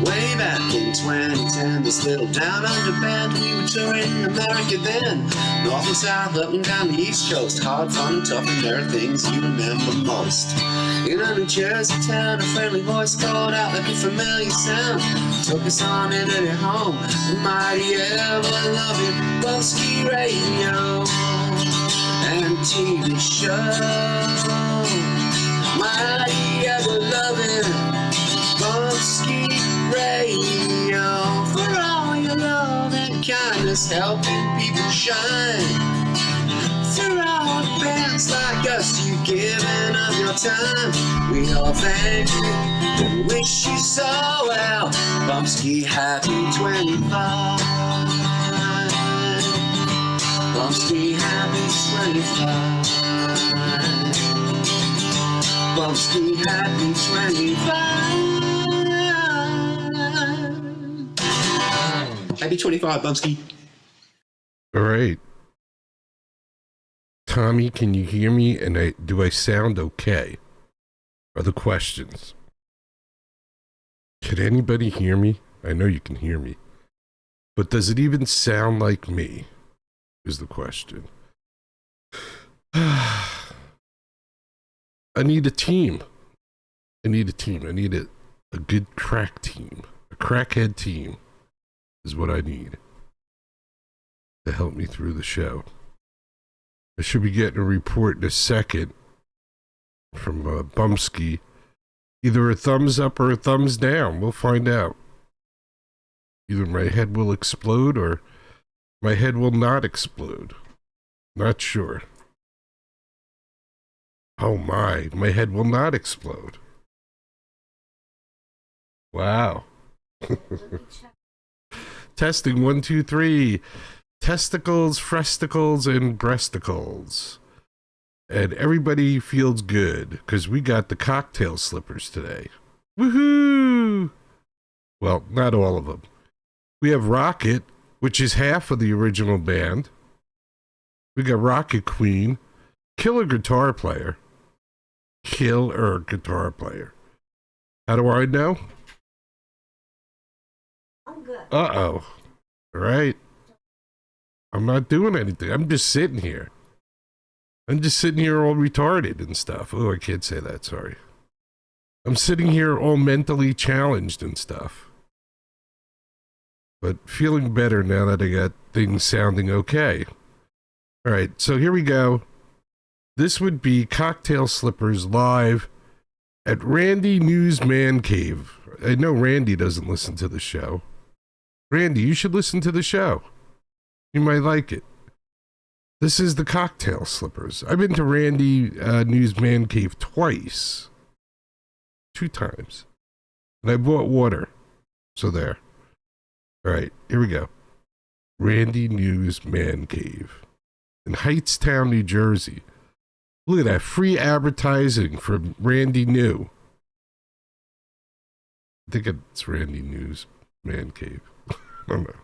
Way back in 2010, this little down under band, we were touring America then. North and south, up and down the East Coast. Hard, fun, tough, and there are things you remember most. In a New Jersey town, a friendly voice called out like a familiar sound. Took us on into their home, the mighty ever-loving Bumpskey Radio and TV show. Mighty ever-loving Bumpskey Radio, for all your love and kindness, helping people shine. For all fans like us, you've given of your time. We all thank you and wish you so well. Bumpskey, happy 25. Bumpskey, happy 25. Bumpskey, happy 25. Happy 25, Bumpskey. All right. Tommy, can you hear me? And do I sound okay? Are the questions. Can anybody hear me? I know you can hear me. But does it even sound like me? Is the question. I need a team. I need a good crack team. A crackhead team is what I need to help me through the show. I should be getting a report in a second from Bumpskey. Either a thumbs up or a thumbs down. We'll find out. Either my head will explode or my head will not explode. Not sure. Oh my head will not explode. Wow. Testing 1, 2, 3. Testicles, fresticles, and breasticles. And everybody feels good because we got the cocktail slippers today. Woohoo! Well, not all of them. We have Rocket, which is half of the original band. We got Rocket Queen, killer guitar player. How do I know? I'm good. Uh-oh. All right. I'm not doing anything. I'm just sitting here. I'm just sitting here all retarded and stuff. Oh, I can't say that. Sorry. I'm sitting here all mentally challenged and stuff. But feeling better now that I got things sounding okay. All right, so here we go. This would be Cocktail Slippers live at Randy News Man Cave. I know Randy doesn't listen to the show. Randy, you should listen to the show. You might like it. This is the Cocktail Slippers. I've been to Randy News Man Cave twice. 2 times. And I bought water. So there. All right, here we go. Randy News Man Cave in Hightstown, New Jersey. Look at that. Free advertising from Randy New. I think it's Randy News Man Cave. I don't know.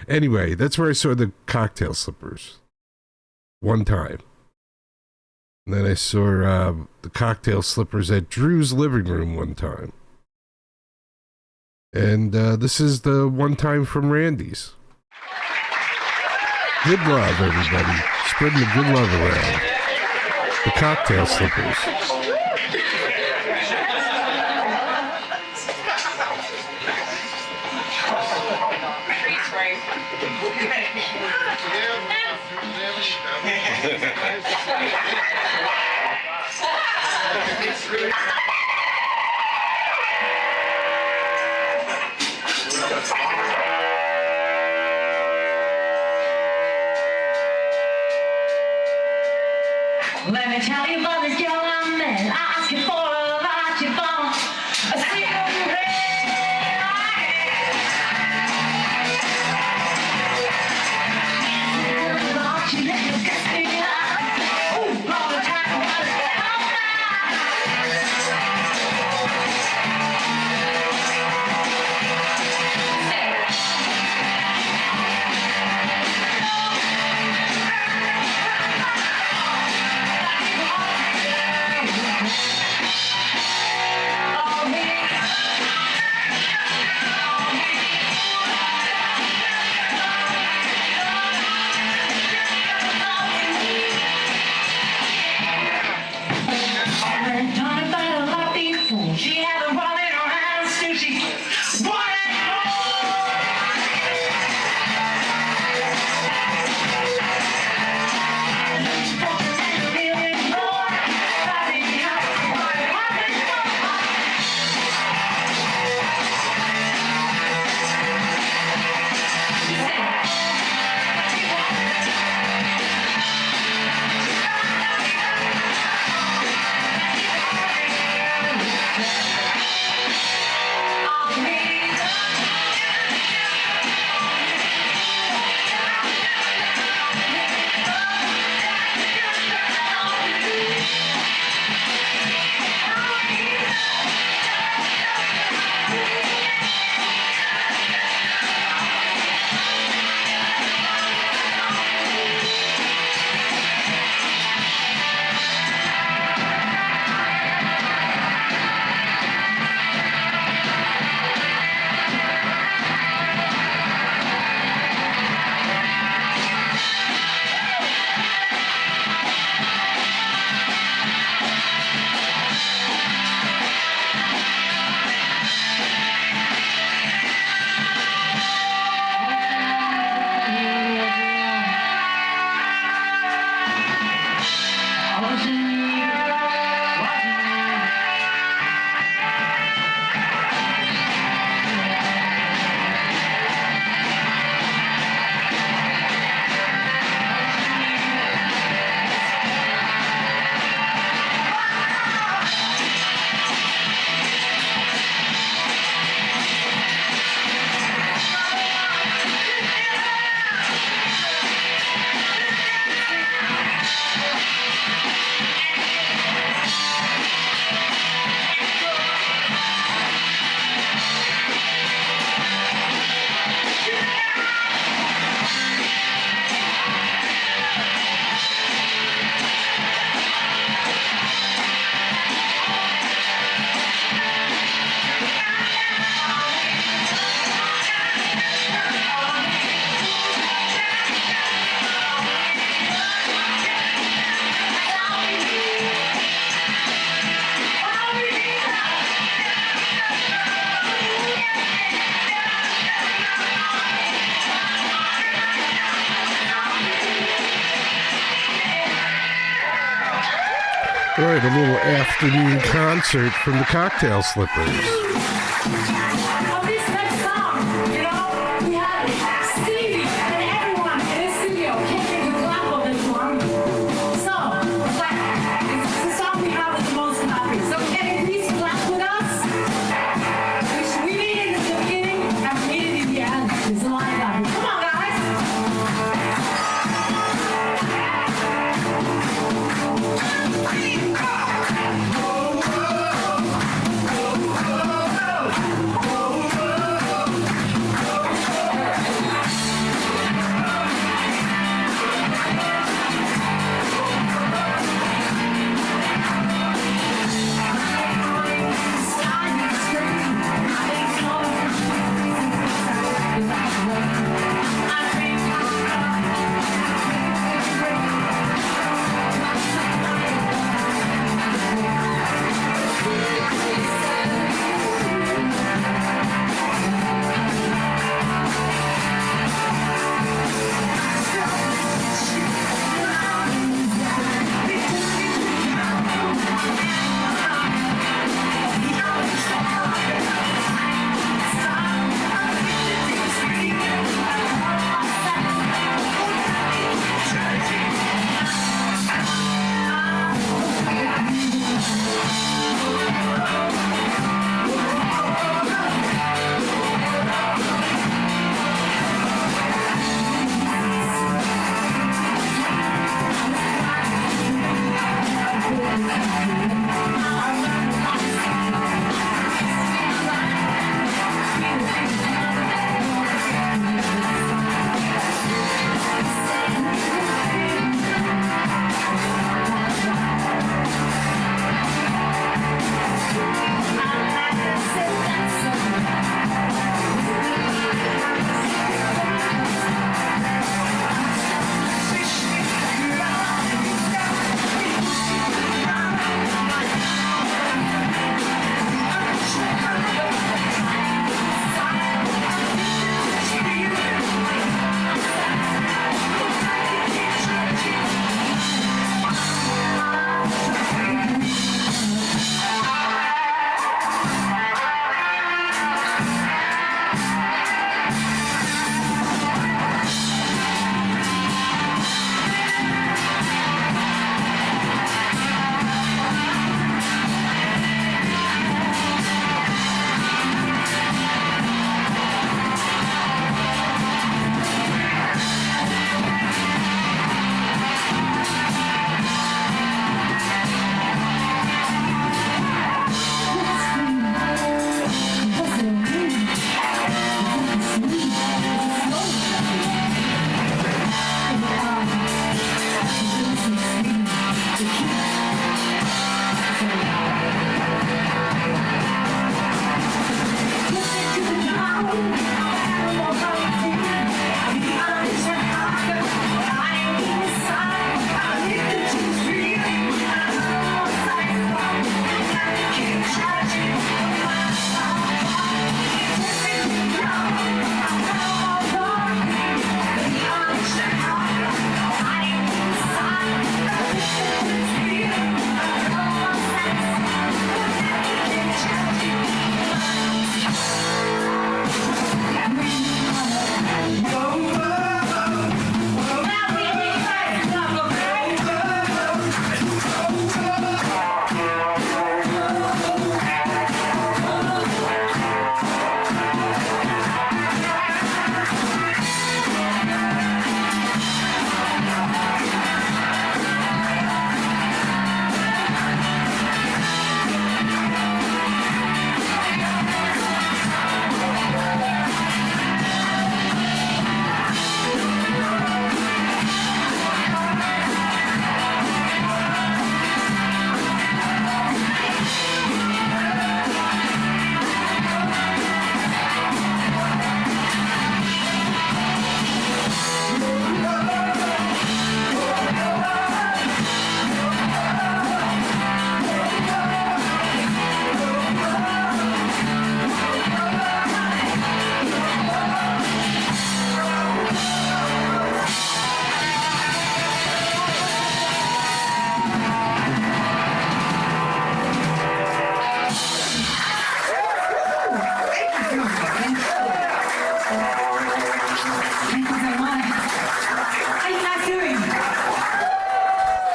Anyway, that's where I saw the Cocktail Slippers. One time. And then I saw the Cocktail Slippers at Drew's living room one time. And this is the one time from Randy's. Good love, everybody. Spreading the good love around. The Cocktail Slippers. Let me tell you about this girl I met. I asked you for a lot, you found a cigarette. She let you kiss me out. Ooh, all the time, what is that? All right, a little afternoon concert from the Cocktail Slippers. On this next song, you know, we had Stevie and everyone in the studio came to clap on this one. So, it's the song we have the most happy. So can you please clap with us? We made it in the beginning and we made it in the end. It's a lot of happy. Come on, guys. Oh,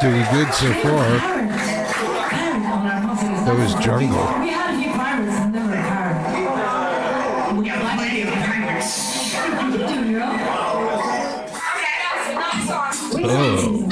doing good so far. That was Jungle. We had a few pirates and never a pirate. We got plenty of pirates. Oh.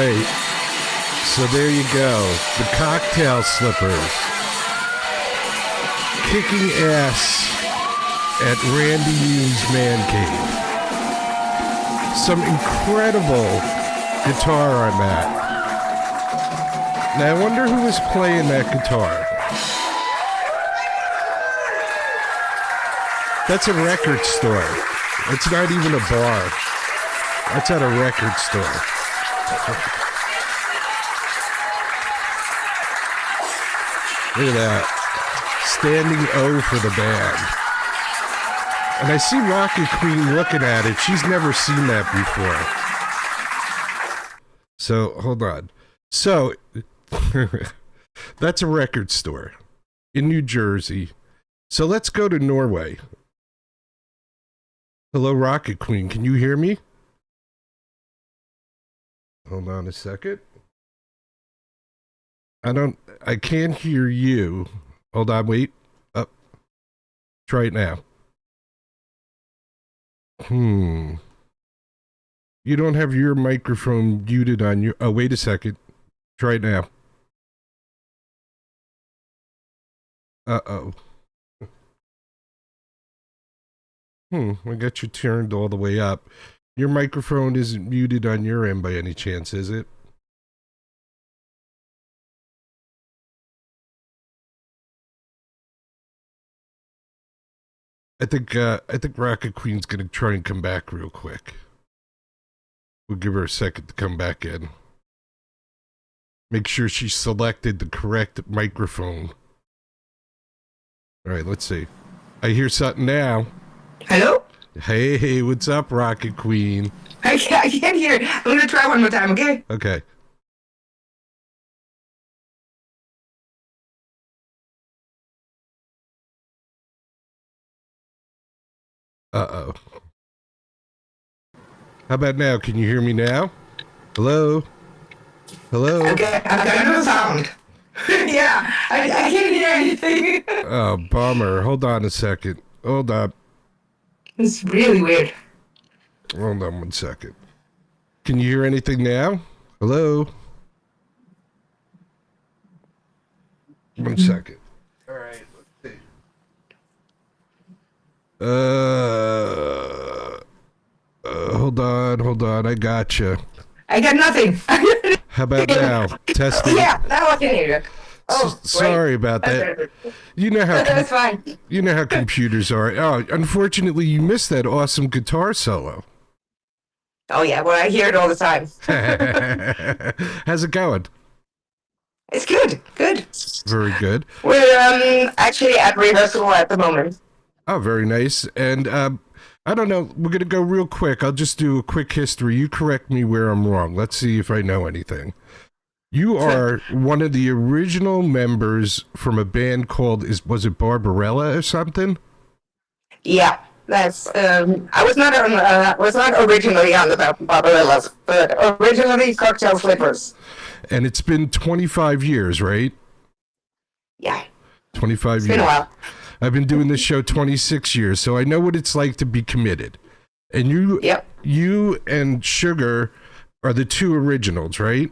right. So there you go. The Cocktail Slippers. Kicking ass at Randy New's Man Cave. Some incredible guitar on that. Now I wonder who was playing that guitar. That's a record store. It's not even a bar. That's at a record store. Look at that. Standing O for the band. And I see Rocket Queen looking at it. She's never seen that before. So, hold on. So, that's a record store in New Jersey. So let's go to Norway. Hello, Rocket Queen. Can you hear me? Hold on a second. I can't hear you. Hold on, wait. Up. Try it now. You don't have your microphone muted on your... Oh, wait a second. Try it now. Uh-oh. I got you turned all the way up. Your microphone isn't muted on your end by any chance, is it? I think Rocket Queen's gonna try and come back real quick. We'll give her a second to come back in. Make sure she selected the correct microphone. All right, let's see. I hear something now. Hello? Hey, what's up, Rocket Queen? I can't hear. I'm going to try one more time, okay? Okay. Uh-oh. How about now? Can you hear me now? Hello? Hello? Okay, I got no sound. Yeah, I can't hear anything. Oh, bummer. Hold on a second. Hold up. It's really weird. Hold on 1 second. Can you hear anything now? Hello? 1 second. All right, let's see. Hold on. I gotcha. I got nothing. How about now? Testing. Yeah, now I can hear you. Oh, Sorry about that. You know how That's fine. you know how computers are. Oh, unfortunately, you missed that awesome guitar solo. Oh, yeah, well, I hear it all the time. How's it going? It's good. Very good. We're actually at rehearsal at the moment. Oh, very nice. And I don't know. We're gonna go real quick. I'll just do a quick history. You correct me where I'm wrong. Let's see if I know anything. You are one of the original members from a band called was it Barbarella or something? Yeah, that's. I was not originally on the Barbarellas, but originally Cocktail Slippers. And it's been 25 years, right? Yeah. 25 It's years. been a while. I've been doing this show 26 years, so I know what it's like to be committed. And you and Sugar are the two originals, right?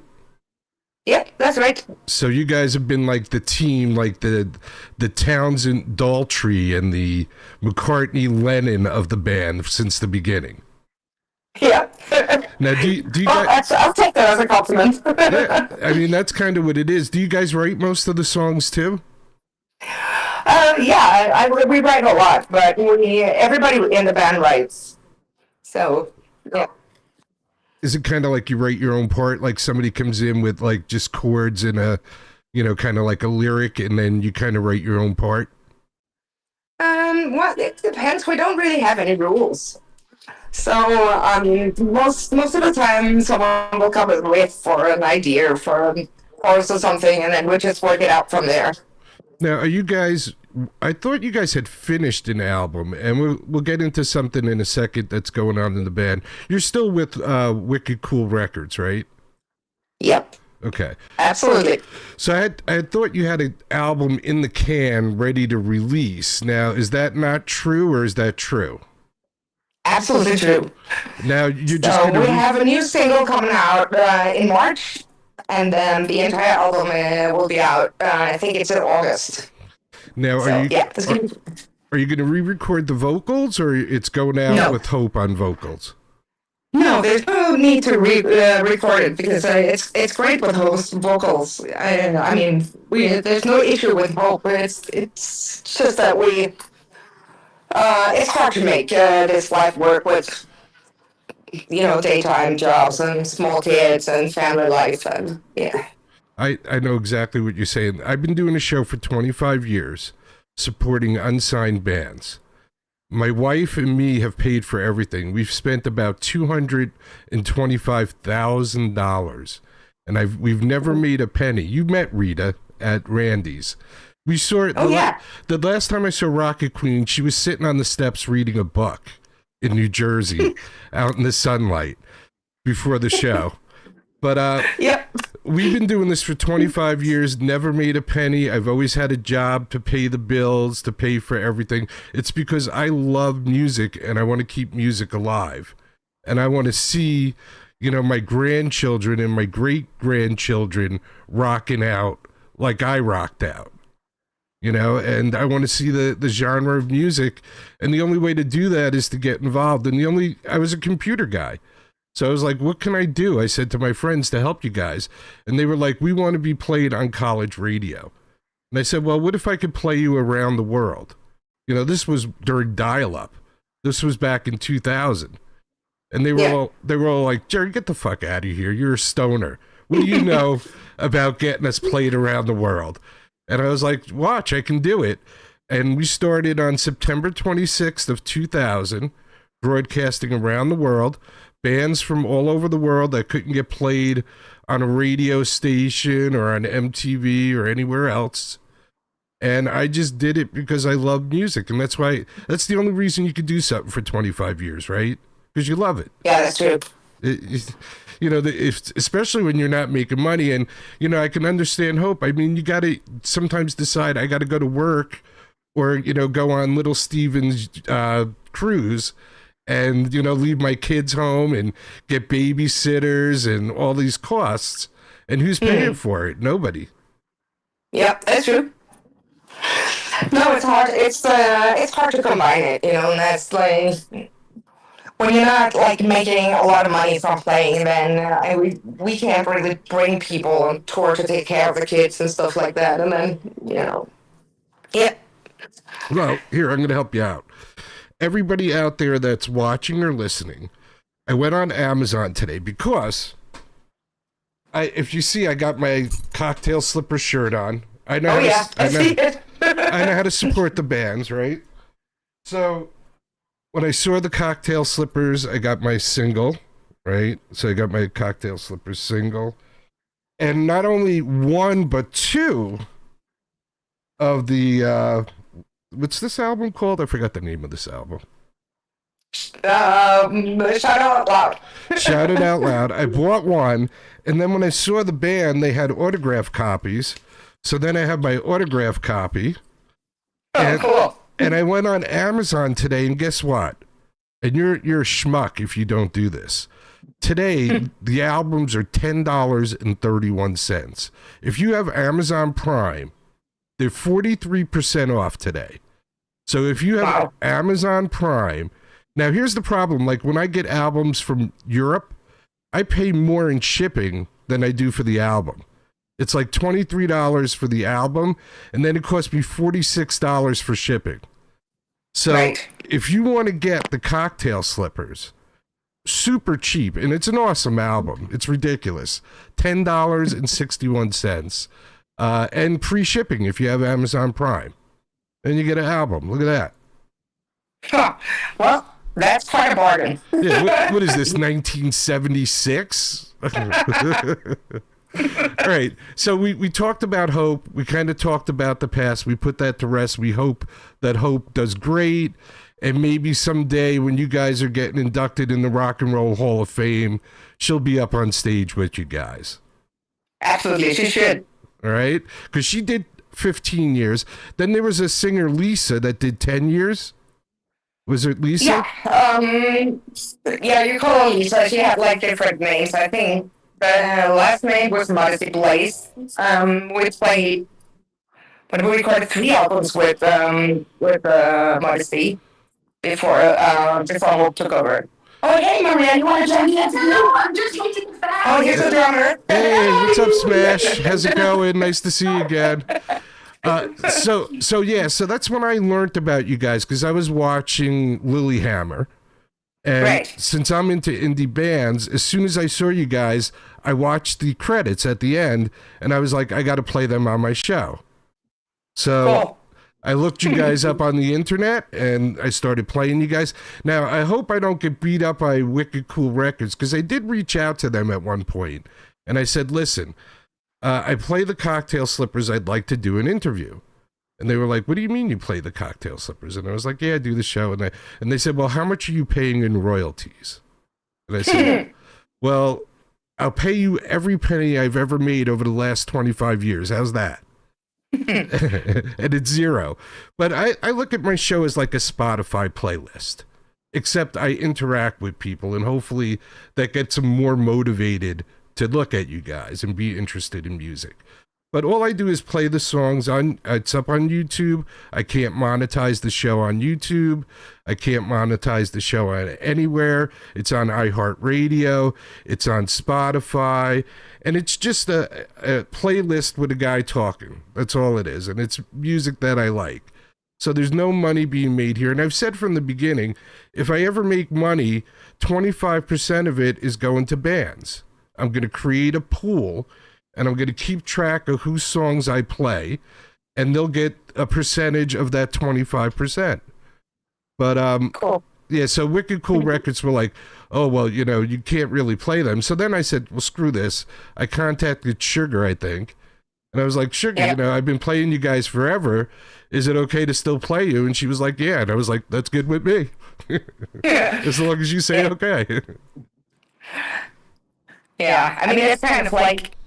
Yep, that's right. So you guys have been like the team, like the Townsend Daltrey and the McCartney Lennon of the band since the beginning. Yeah. Now, do you guys? I'll take that as a compliment. Yeah, I mean, that's kind of what it is. Do you guys write most of the songs too? We write a lot, but everybody in the band writes. So, yeah. Is it kind of like you write your own part? Like somebody comes in with like just chords and kind of like a lyric, and then you kind of write your own part? Well, it depends. We don't really have any rules. So, most of the time, someone will come with a riff or an idea for a chorus or something, and then we just work it out from there. Now, are you guys? I thought you guys had finished an album, and we'll get into something in a second that's going on in the band. You're still with Wicked Cool Records, right? Yep. Okay. Absolutely. So I had thought you had an album in the can ready to release. Now, is that not true, or is that true? Absolutely true. Now you're just So we have a new single coming out in March, and then the entire album will be out. I think it's in August. Now, So, are you going to re-record the vocals, or it's going out No. with Hope on vocals? No, there's no need to record it because it's great with host vocals. I mean, there's no issue with Hope. It's just that it's hard to make this life work with daytime jobs and small kids and family life and yeah. I know exactly what you're saying. I've been doing a show for 25 years supporting unsigned bands. My wife and me have paid for everything. We've spent about $225,000, and we've never made a penny. You met Rita at Randy's. We saw it. The last time I saw Rocket Queen, she was sitting on the steps reading a book in New Jersey, out in the sunlight before the show. But we've been doing this for 25 years, never made a penny. I've always had a job to pay the bills, to pay for everything. It's because I love music and I want to keep music alive. And I want to see, my grandchildren and my great-grandchildren rocking out like I rocked out. And I want to see the genre of music. And the only way to do that is to get involved. And I was a computer guy. So I was like, what can I do? I said to my friends to help you guys. And they were like, we want to be played on college radio. And I said, well, what if I could play you around the world? This was during dial-up. This was back in 2000. And they were all like, Jerry, get the fuck out of here. You're a stoner. What do you know about getting us played around the world? And I was like, watch, I can do it. And we started on September 26th of 2000, broadcasting around the world. Bands from all over the world that couldn't get played on a radio station or on MTV or anywhere else. And I just did it because I love music. And that's the only reason you could do something for 25 years, right? Because you love it. Yeah, that's true. Especially when you're not making money. And, I can understand Hope. I mean, you got to sometimes decide I got to go to work or, go on Little Steven's cruise and, leave my kids home and get babysitters and all these costs. And who's paying for it? Nobody. Yep, that's true. No, it's hard. It's hard to combine it, and that's like, when you're not like making a lot of money from playing, then we can't really bring people on tour to take care of the kids and stuff like that. And then, yeah. Well, here, I'm going to help you out. Everybody out there that's watching or listening, I went on Amazon today because if you see, I got my Cocktail Slippers shirt on. I know I see it. I know how to support the bands, right? So when I saw the Cocktail Slippers, I got my single, right? So I got my Cocktail Slippers single. And not only one, but two of the, what's this album called? I forgot the name of this album. Shout It Out Loud. Shout It Out Loud. I bought one, and then when I saw the band, they had autograph copies. So then I have my autograph copy. Cool. And I went on Amazon today, and guess what? And you're a schmuck if you don't do this. Today, the albums are $10.31. If you have Amazon Prime, they're 43% off today. So if you have Amazon Prime, now here's the problem. Like when I get albums from Europe, I pay more in shipping than I do for the album. It's like $23 for the album, and then it costs me $46 for shipping. So if you want to get the Cocktail Slippers, super cheap, and it's an awesome album. It's ridiculous. $10.61. And free shipping if you have Amazon Prime. And you get an album. Look at that. Huh. Well, that's quite a bargain. Yeah, what is this, 1976? All right. So we talked about Hope. We kind of talked about the past. We put that to rest. We hope that Hope does great. And maybe someday when you guys are getting inducted in the Rock and Roll Hall of Fame, she'll be up on stage with you guys. Absolutely. She should. All right? Because she did 15 years. Then there was a singer, Lisa, that did 10 years. Was it Lisa? Yeah, you call her Lisa. She had like different names. I think the last name was Modesty Blaze. We played, but we recorded 3 albums with Modesty before Hope took over. Oh, hey, Maria, you want to join me? No, I'm just taking the back. Oh, here's the drummer. Hey, what's up, Smash? How's it going? Nice to see you again. So that's when I learned about you guys, because I was watching Lilyhammer. And since I'm into indie bands, as soon as I saw you guys, I watched the credits at the end, and I was like, I got to play them on my show. So I looked you guys up on the internet and I started playing you guys. Now, I hope I don't get beat up by Wicked Cool Records, because I did reach out to them at one point and I said, listen, I play the Cocktail Slippers. I'd like to do an interview. And they were like, what do you mean you play the Cocktail Slippers? And I was like, yeah, I do the show. And they said, well, how much are you paying in royalties? And I said, well, I'll pay you every penny I've ever made over the last 25 years. How's that? And it's zero. But I look at my show as like a Spotify playlist, except I interact with people, and hopefully that gets them more motivated to look at you guys and be interested in music. But all I do is play the songs it's up on YouTube. I can't monetize the show on YouTube. I can't monetize the show on anywhere. It's on iHeartRadio. It's on Spotify. And it's just a playlist with a guy talking. That's all it is. And it's music that I like. So there's no money being made here. And I've said from the beginning, if I ever make money, 25% of it is going to bands. I'm going to create a pool, and I'm going to keep track of whose songs I play, and they'll get a percentage of that 25%. But Cool. yeah, so Wicked Cool Records were like, oh, well, you can't really play them. So then I said, well, screw this. I contacted Sugar, I think. And I was like, Sugar, Yeah. I've been playing you guys forever. Is it okay to still play you? And she was like, yeah. And I was like, that's good with me. As long as you say okay. Yeah, I mean, it's kind of like,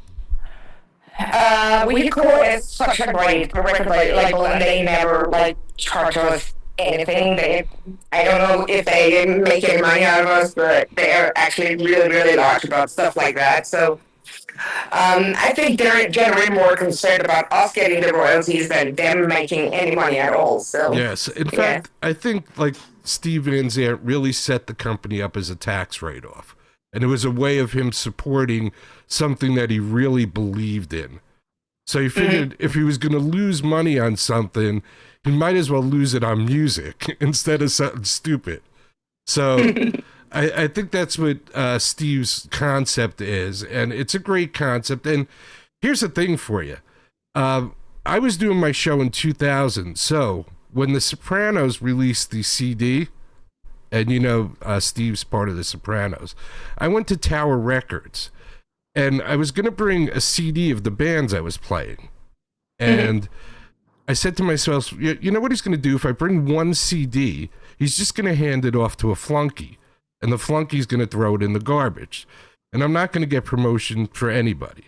we cool is such a great record label, and they never, like, charge us anything. I don't know if they make any money out of us, but they're actually really, really large about stuff like that. So, I think they're generally more concerned about us getting the royalties than them making any money at all. So, Yes. In fact, I think, like, Steve Van Zandt really set the company up as a tax write-off. And it was a way of him supporting something that he really believed in. So he figured if he was going to lose money on something, he might as well lose it on music instead of something stupid. So I think that's what Steve's concept is. And it's a great concept. And here's the thing for you. I was doing my show in 2000. So when The Sopranos released the CD... and Steve's part of The Sopranos, I went to Tower Records, and I was going to bring a CD of the bands I was playing. And I said to myself, you know what he's going to do? If I bring one CD, he's just going to hand it off to a flunky, and the flunky's going to throw it in the garbage. And I'm not going to get promotion for anybody.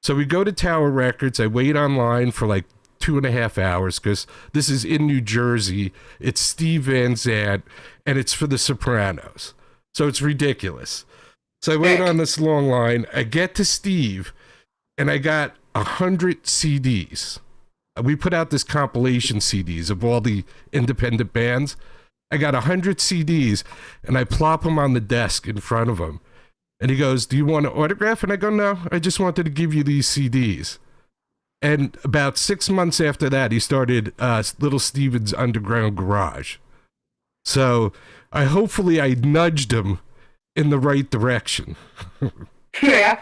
So we go to Tower Records. I wait online for like 2.5 hours because this is in New Jersey. It's Steve Van Zandt, and it's for The Sopranos. So it's ridiculous. So I wait on this long line. I get to Steve, and I got 100 CDs. We put out this compilation CDs of all the independent bands. I got 100 CDs, and I plop them on the desk in front of him. And he goes, do you want an autograph? And I go, no, I just wanted to give you these CDs. And about 6 months after that, he started Little Steven's Underground Garage. So hopefully I nudged him in the right direction. yeah.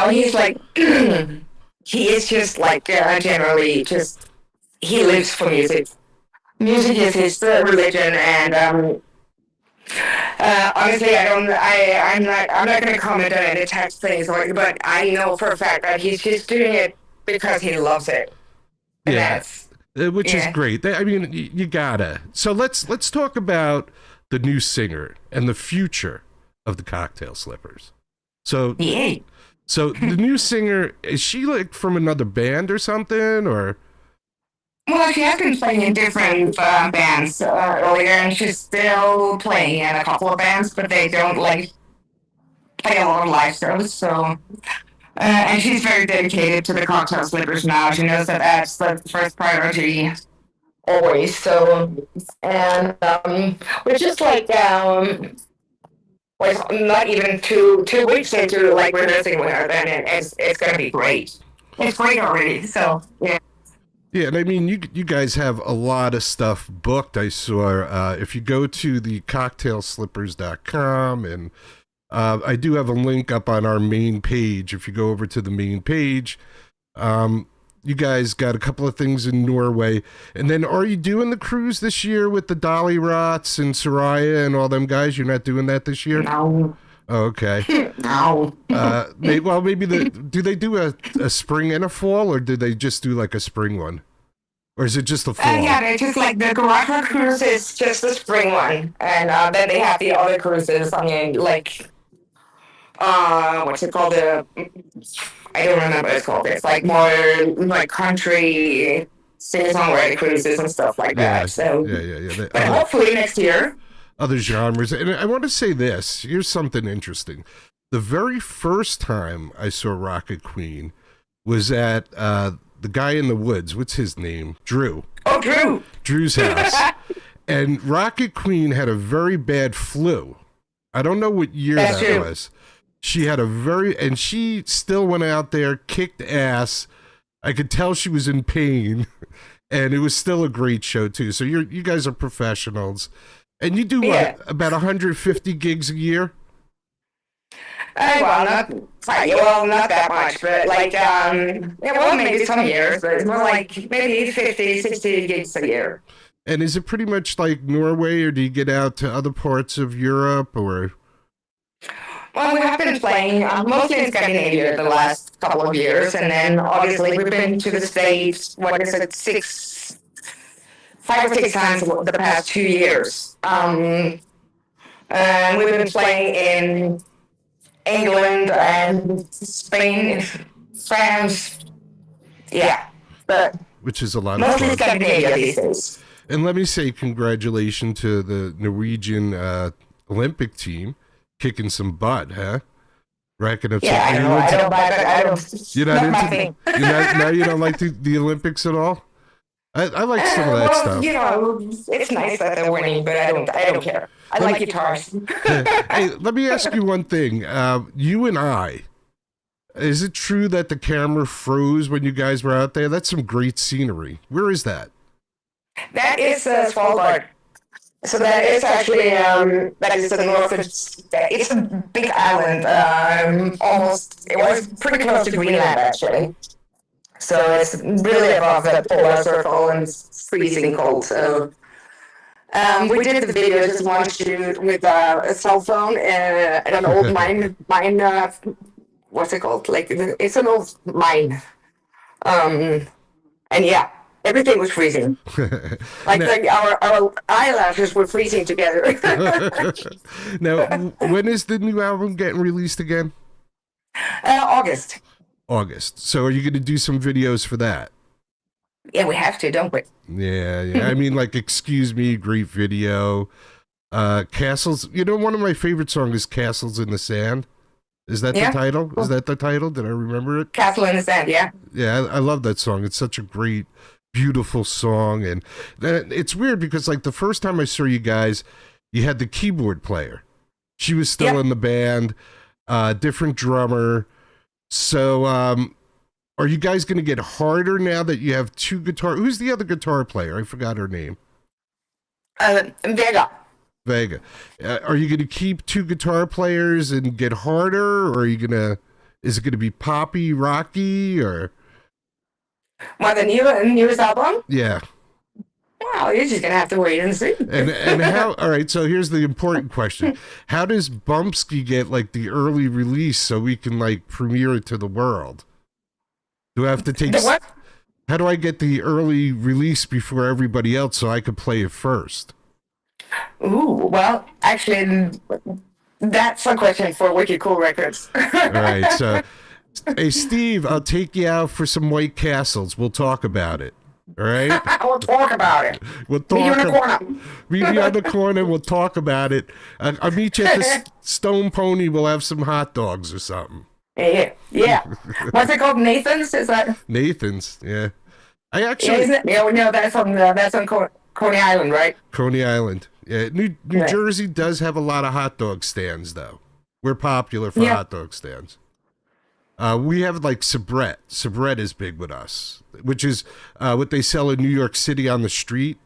He's like, he is just like, generally just, he lives for music. Music is his religion, and honestly, I'm not going to comment on any tax things, but I know for a fact that he's just doing it because he loves it. And Which is great. I mean, you gotta. So let's talk about the new singer and the future of the Cocktail Slippers. So the new singer, is she like from another band or something, or? Well, she has been playing in different bands earlier, and she's still playing in a couple of bands, but they don't like play a lot of live shows. So, and she's very dedicated to the Cocktail Slippers now. She knows that that's the first priority always. So, and we're just like not even two weeks into like rehearsing with her, then it's gonna be great. It's great already. So yeah. Yeah, and I mean, you guys have a lot of stuff booked. I saw if you go to the cocktailslippers.com, and I do have a link up on our main page. If you go over to the main page, you guys got a couple of things in Norway. And then are you doing the cruise this year with the Dolly Rots and Soraya and all them guys? You're not doing that this year? No. Oh, okay. No. Maybe do they do a spring and a fall, or do they just do like a spring one? Or is it just the fall? Yeah, they just like the Garage cruise is just the spring one. And then they have the other cruises. I mean, like, what's it called? I don't remember what it's called. It's like more like country singer-songwriter cruises and stuff like that. So, yeah. But hopefully next year. Other genres. And I want to say this. Here's something interesting. The very first time I saw Rocket Queen was at the guy in the woods. What's his name? Drew. Oh, Drew. Drew's house. And Rocket Queen had a very bad flu. I don't know what year That's that true. was. She had and she still went out there, kicked ass. I could tell she was in pain. And it was still a great show too. So you guys are professionals. And you do what, about 150 gigs a year? Well, not that much, but like, maybe some years, but it's more like maybe 50, 60 gigs a year. And is it pretty much like Norway, or do you get out to other parts of Europe, or? Well, we have been playing mostly in Scandinavia the last couple of years, and then obviously we've been to the States, 5 or 6 times the past 2 years. And we've been playing in England and Spain, France, but which is a lot of mostly fun. Scandinavia these days. And let me say congratulations to the Norwegian Olympic team, kicking some butt, huh? Racking up some. I don't. You're not into. You don't like the Olympics at all. I like some of that stuff. You know, it's nice that they're winning, but I don't care. I like guitars. Hey, let me ask you one thing. You and I, is it true that the camera froze when you guys were out there? That's some great scenery. Where is that? That is Svalbard. So that is actually that is the north. It's a big island. It was pretty close to Greenland actually. So it's really above the polar circle and it's freezing cold. So we did the video just one shoot with a cell phone and an old mine. What's it called? Like it's an old mine. And yeah, everything was freezing. Like our eyelashes were freezing together. Now, when is the new album getting released again? August. So are you going to do some videos for that? Yeah, we have to, don't we? Yeah. I mean, like, Excuse Me, great video. Castles. You know, one of my favorite songs is Castles in the Sand. Is that the title? Is that the title? Did I remember it? Castle in the Sand, yeah. Yeah, I love that song. It's such a great, beautiful song. And it's weird because, like, the first time I saw you guys, you had the keyboard player. She was still in the band, different drummer. So, are you guys going to get harder now that you have 2 guitar? Who's the other guitar player? I forgot her name. Vega. Are you going to keep 2 guitar players and get harder, or is it going to be poppy, rocky, or? Well, the newest album? Yeah. Wow, you're just going to have to wait and see. And how, all right, so here's the important question. How does Bumpskey get, like, the early release so we can, like, premiere it to the world? Do I have to take... What? How do I get the early release before everybody else so I could play it first? Ooh, well, actually, that's a question for Wicked Cool Records. All right, so, hey, Steve, I'll take you out for some White Castles. We'll talk about it. All right? We'll talk about it. Meet you in the corner. Meet me on the corner. We'll talk about it. I'll meet you at the Stone Pony. We'll have some hot dogs or something. Yeah. What's it called? Nathan's? Is that? Nathan's, yeah. I actually... no, that's on Coney Island, right? Coney Island. Yeah, New Jersey does have a lot of hot dog stands, though. We're popular for hot dog stands. We have, like, Sabrett. Sabrett is big with us, which is what they sell in New York City on the street.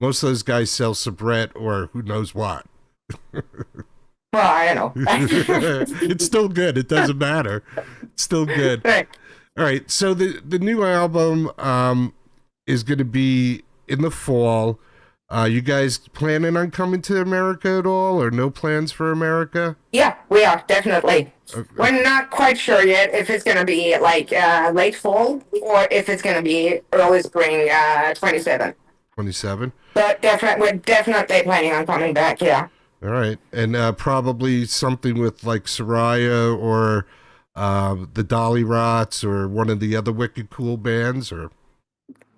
Most of those guys sell Sabrett or who knows what. Well, I don't know. It's still good. It doesn't matter. It's still good. Right. All right, so the new album is going to be in the fall. You guys planning on coming to America at all, or no plans for America? Yeah, we are definitely. Okay. We're not quite sure yet if it's gonna be like late fall or if it's gonna be early spring 27. 27. But we're definitely planning on coming back. Yeah. All right, and probably something with like Soraya or the Dolly Rots or one of the other Wicked Cool bands, or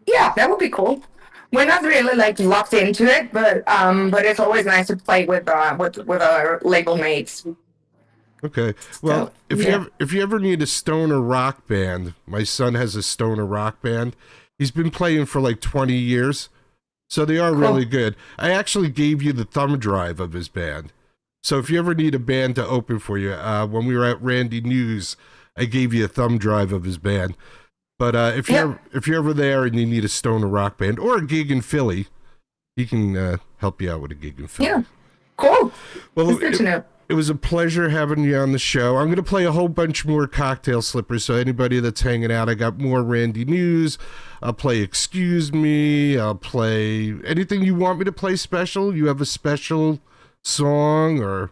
Yeah, that would be cool. We're not really like locked into it, but it's always nice to play with our label mates. okay. Well, So, if yeah. if you ever need a stoner rock band, my son has a stoner rock band. He's been playing for like 20 years, so they are really good. I actually gave you the thumb drive of his band. So if you ever need a band to open for you, when we were at Randy News, I gave you a thumb drive of his band. But if you're ever there and you need a stoner rock band or a gig in Philly, he can help you out with a gig in Philly. Yeah, cool. Well, It's good to know. it was a pleasure having you on the show. I'm going to play a whole bunch more Cocktail Slippers, so anybody that's hanging out, I got more Randy News. I'll play Excuse Me. I'll play anything you want me to play special. You have a special song or...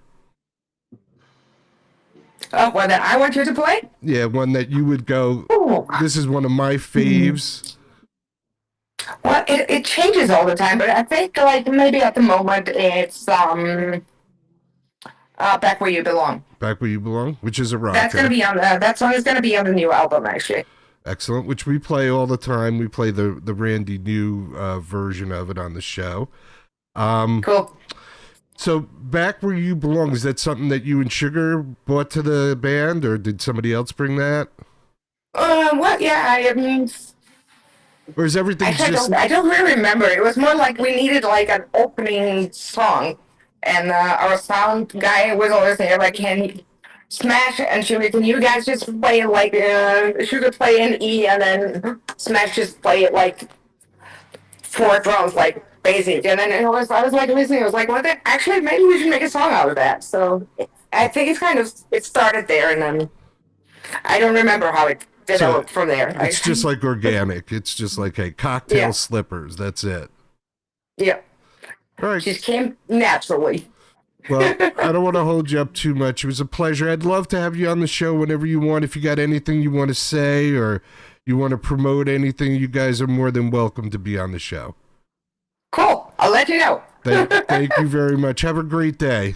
Well, then I want you to play. Yeah, one that you would go, Ooh. this is one of my faves. Well, it changes all the time, but I think like maybe at the moment it's Back Where You Belong. Back Where You Belong, which is a rocker. That's gonna be on that song is gonna be on the new album actually. Excellent, which we play all the time. We play the Randy New version of it on the show. Cool. So, Back Where You Belong, is that something that you and Sugar brought to the band, or did somebody else bring that? What? Yeah, I mean, Or is everything just... I don't really remember. It was more like we needed like an opening song, and our sound guy was always there like, can Smash and Sugar, can you guys just play it like Sugar play an E and then Smash just play it like four drums like basic, and then I was like listening, I was like, well, actually maybe we should make a song out of that. So I think it started there, and then I don't remember how it developed from there. It's just like organic. It's just like, hey, Cocktail Yeah. Slippers. That's it. Yeah, All right. just came naturally. Well, I don't want to hold you up too much. It was a pleasure. I'd love to have you on the show whenever you want. If you got anything you want to say or you want to promote anything, you guys are more than welcome to be on the show. Cool. I'll let you know. Thank you very much. Have a great day.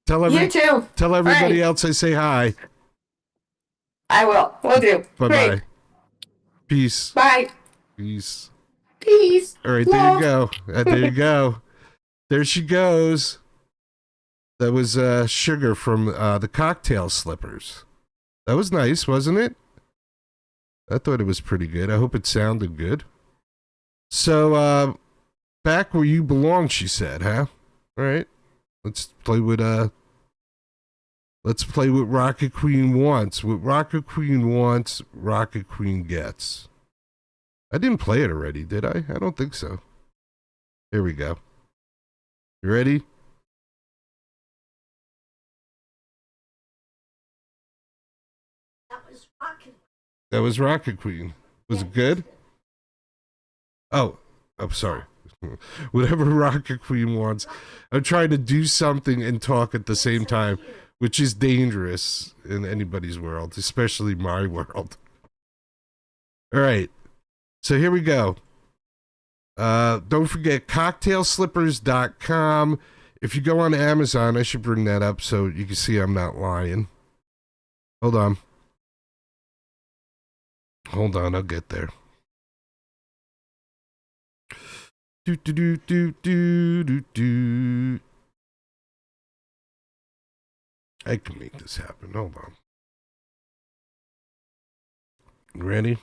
You too. Tell everybody Bye. else I say hi. I will. Will do. Bye-bye. Great. Peace. Bye. Peace. Peace. All right, Love. there you go. There you go. There she goes. That was Sugar from the Cocktail Slippers. That was nice, wasn't it? I thought it was pretty good. I hope it sounded good. So, Back Where You Belong, she said, huh? All right. Let's play with Rocket Queen wants. What Rocket Queen wants, Rocket Queen gets. I didn't play it already, did I? I don't think so. Here we go. You ready? That was Rocket Queen. Was it good? Oh, I'm sorry. Whatever Rocket Queen wants. I'm trying to do something and talk at the same time, which is dangerous in anybody's world, especially my world. All right. So here we go. Don't forget cocktailslippers.com. If you go on Amazon, I should bring that up so you can see I'm not lying. Hold on. I'll get there. Do do do do do do do. I can make this happen. Hold on. Ready?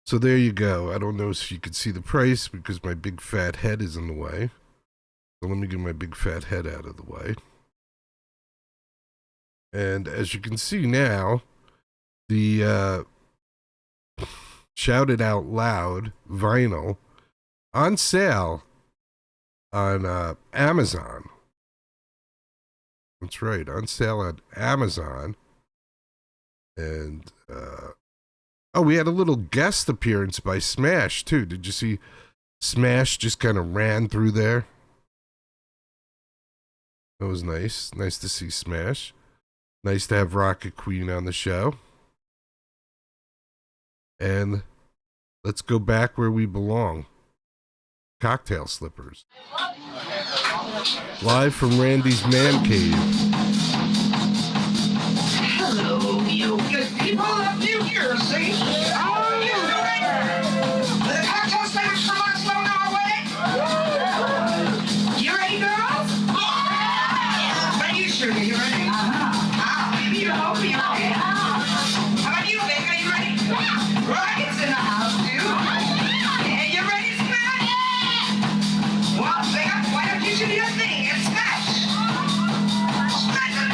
So there you go. I don't know if you can see the price because my big fat head is in the way. So let me get my big fat head out of the way. And as you can see now, the Shout It Out Loud vinyl on sale on Amazon. That's right, on sale at Amazon And, we had a little guest appearance by Smash, too. Did you see Smash just kind of ran through there? That was nice. Nice to see Smash. Nice to have Rocket Queen on the show. And let's go back where we belong. Cocktail Slippers. Live from Randy's Man Cave. Hello, you good people of New Jersey. How are you doing? The cocktail slippers from Oslo, Norway. You ready, girls? Are you sure you ready? Maybe you hope you're ready. How about you, Vic? Are you ready? Rocket's in the house, too. And you ready, Smash? Well, Vic, why don't you do your thing and smash? Smash it!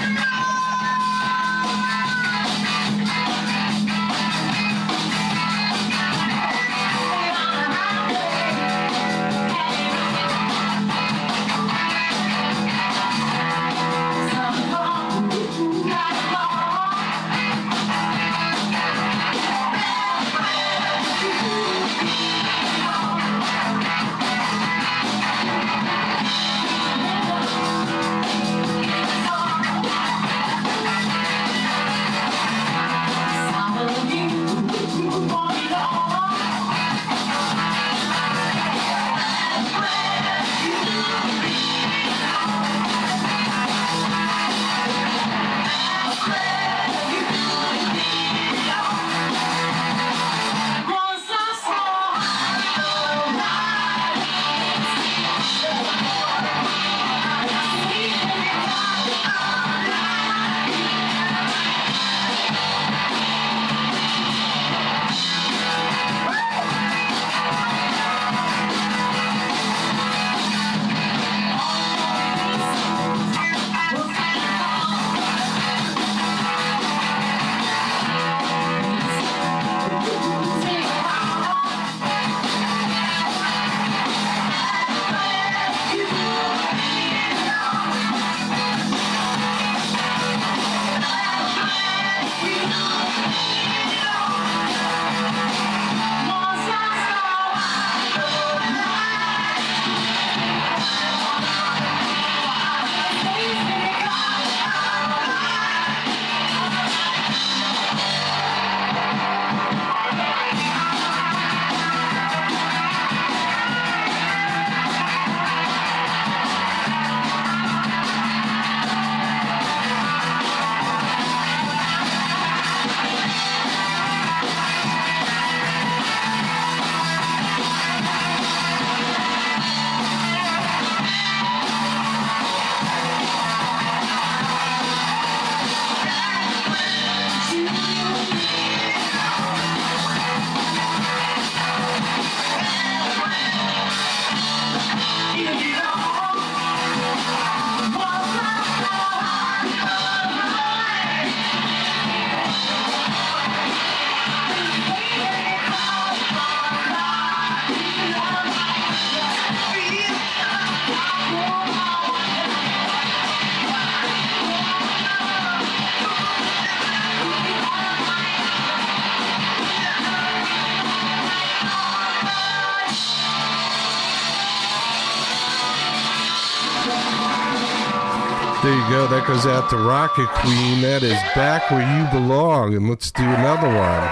There you go. That goes out to Rocket Queen. That is Back Where You Belong. And let's do another one.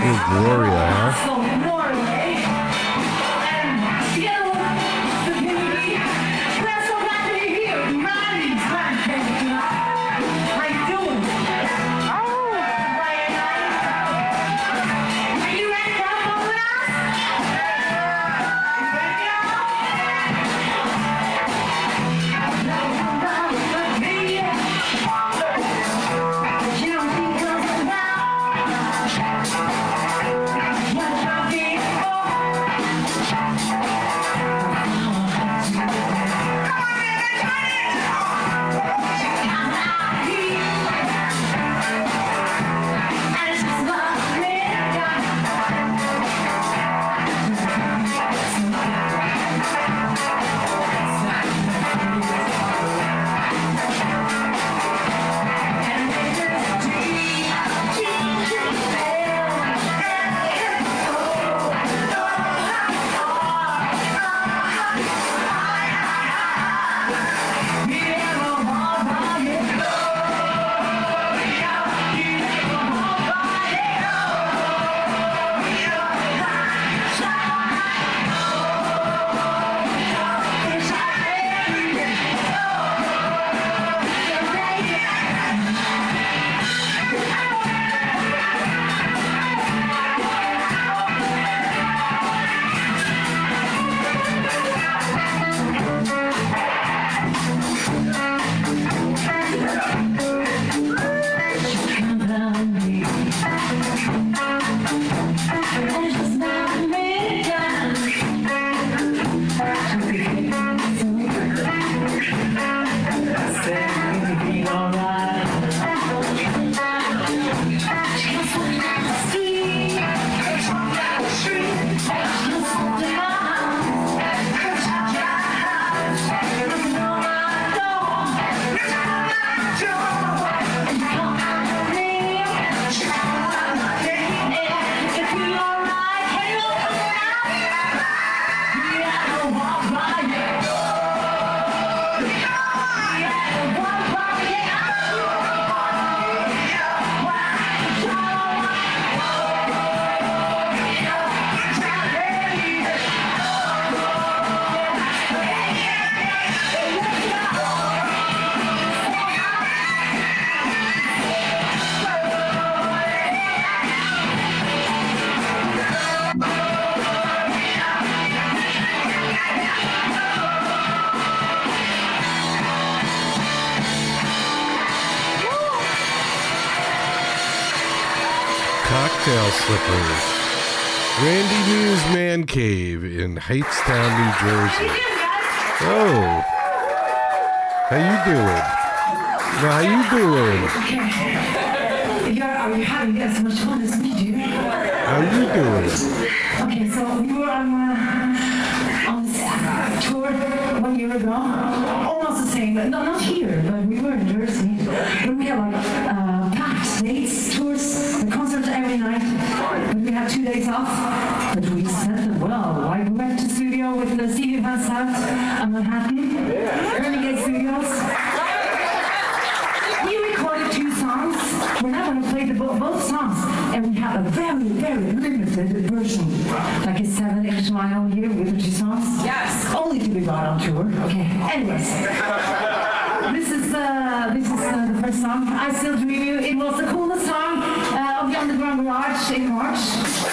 Oh, Gloria, huh? Yeah. Cocktail Slippers. Randy News Man Cave in Hightstown, New Jersey. Oh. How you doing? How you doing? Are you having as much fun as we do? How you doing? Okay, so we were on this tour 1 year ago. Almost the same, but not here, but we were in Jersey. But we had like packed dates, tours, the concerts every night. But we had 2 days off. But we spent them well. Like we went to studio with the Stevie Van Sant on Manhattan, Renegade Studios. We recorded 2 songs. We're not going to play both songs. And we have a very, very limited version. Like a 7-inch vinyl here with the 2 songs. Yes. Only to be brought on tour. Okay. Anyways. This is the first song. I Still Dream You. It was the coolest song of the Underground Garage in March. Just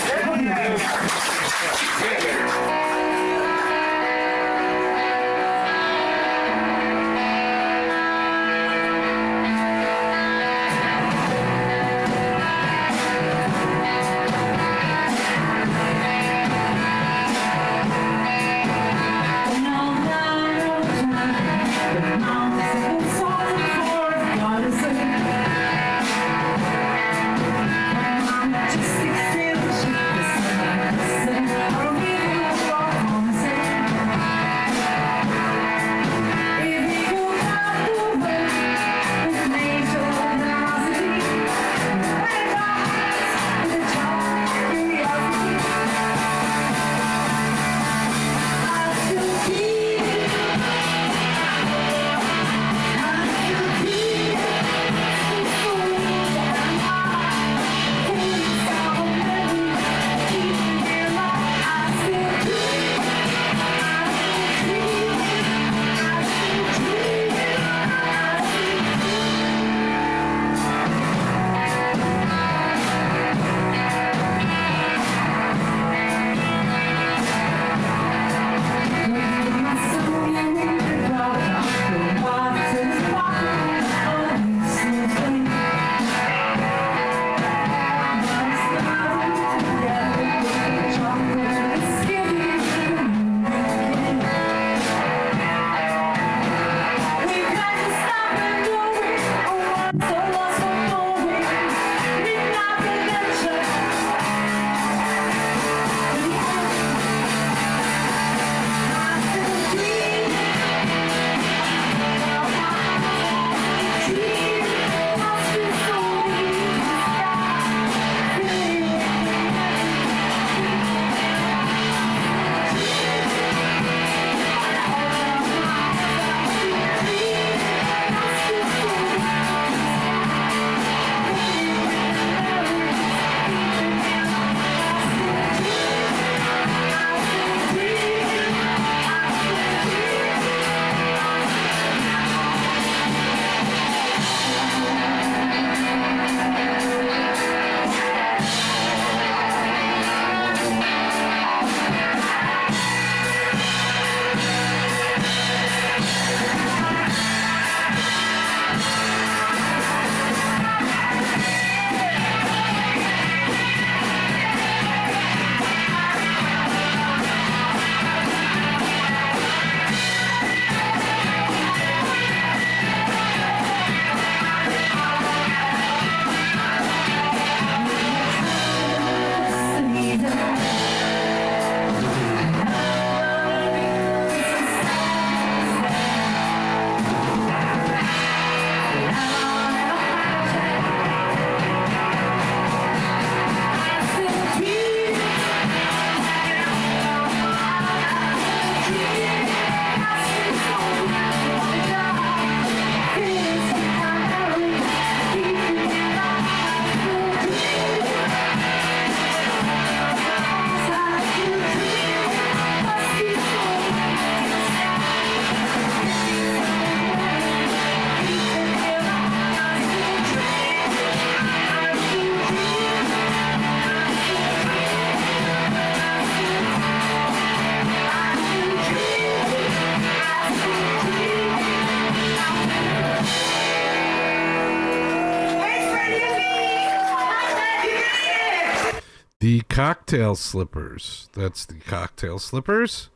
The cocktail slippers. That's the cocktail slippers.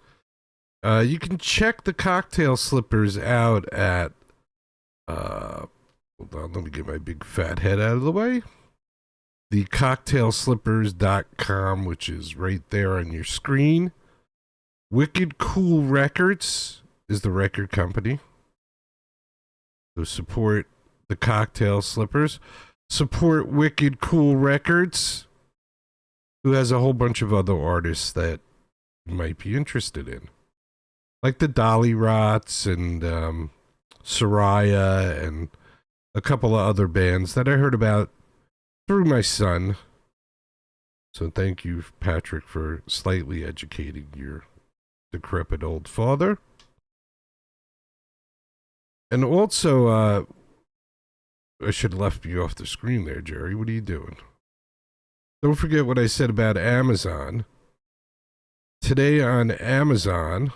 You can check the cocktail slippers out at, hold on, let me get my big fat head out of the way. TheCocktailSlippers.com, which is right there on your screen. Wicked Cool Records is the record company. So support the cocktail slippers. Support Wicked Cool Records, who has a whole bunch of other artists that you might be interested in. Like the Dolly Rots and Soraya and a couple of other bands that I heard about through my son. So thank you, Patrick, for slightly educating your decrepit old father. And also, I should have left you off the screen there, Jerry. What are you doing? Don't forget what I said about Amazon. Today on Amazon,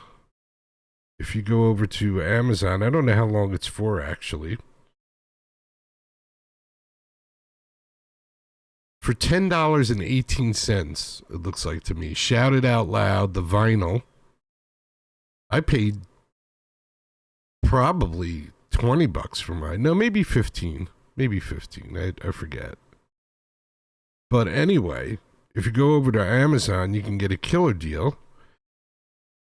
if you go over to Amazon, I don't know how long it's for, actually. For $10.18, it looks like to me. Shout It Out Loud, the vinyl. I paid probably $20 for mine. No, maybe 15. Maybe 15. I forget. But anyway, if you go over to Amazon, you can get a killer deal.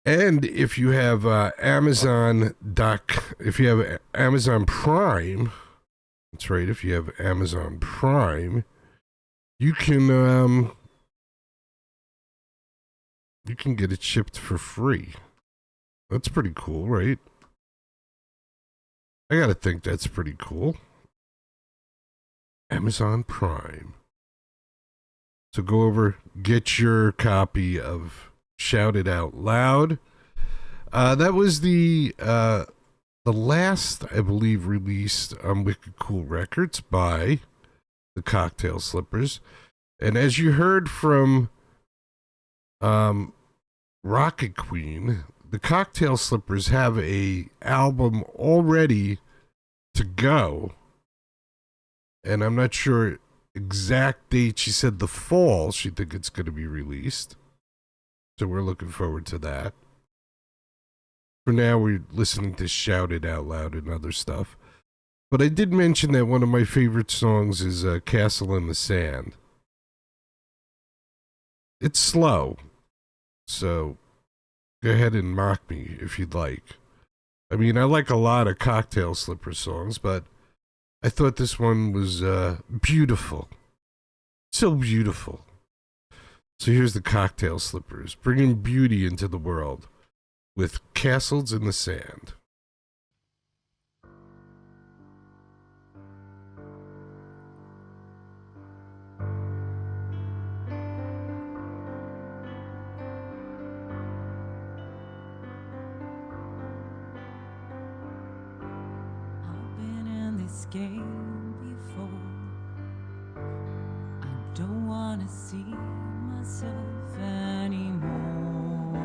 And if you have Amazon Prime, that's right, if you have Amazon Prime, you can get it shipped for free. That's pretty cool, right? I gotta think that's pretty cool. Amazon Prime. So go over, get your copy of Shout It Out Loud. That was the last, I believe, released on Wicked Cool Records by the Cocktail Slippers. And as you heard from Rocket Queen, the Cocktail Slippers have a album all ready to go. And I'm not sure exact date. She said the fall she think it's going to be released. So we're looking forward to that. For now, we're listening to Shout It Out Loud and other stuff. But I did mention that one of my favorite songs is Castle in the Sand. It's slow, so go ahead and mock me if you'd like. I mean, I like a lot of Cocktail Slipper songs, but I thought this one was beautiful. So beautiful. So here's the Cocktail Slippers, bringing beauty into the world with Castles in the Sand. Game before. I don't wanna see myself anymore.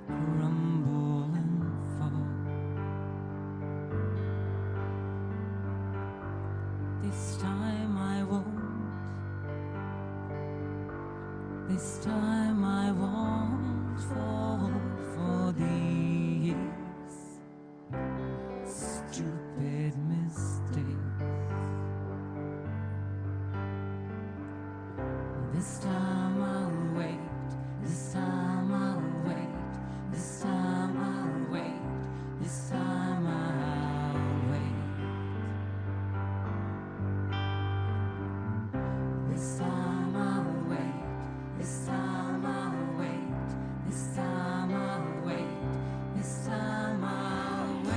Crumble and fall. This time I won't. This time I won't fall for these stupid mistakes. This time I'll wait. This time I'll wait. This time I'll wait. This time I'll wait. This time I'll wait. This time I'll wait. This time I'll wait. This time I'll wait.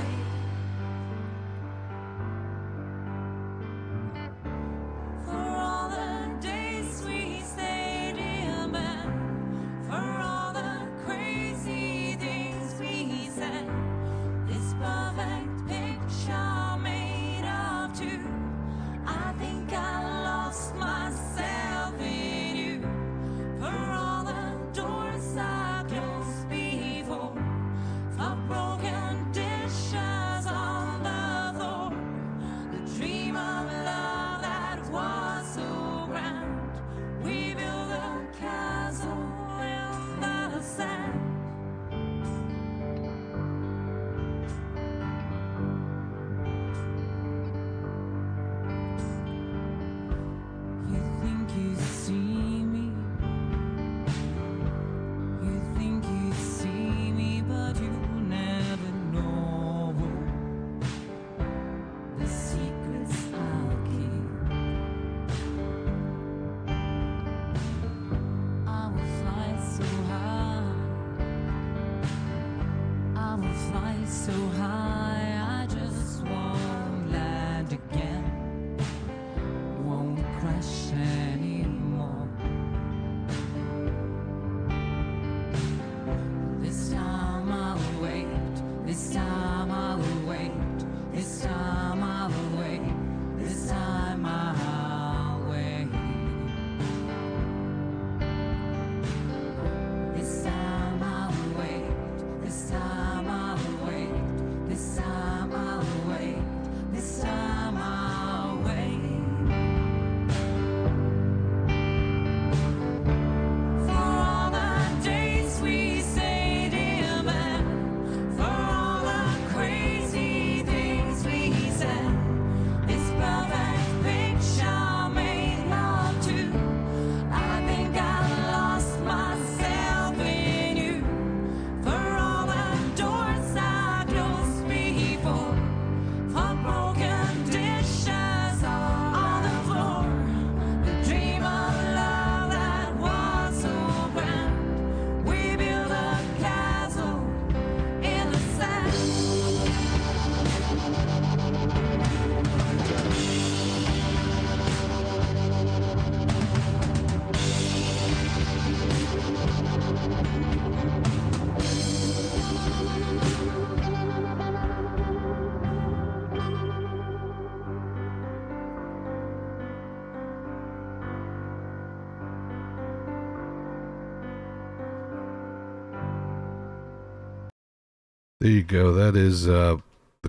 There you go. That is the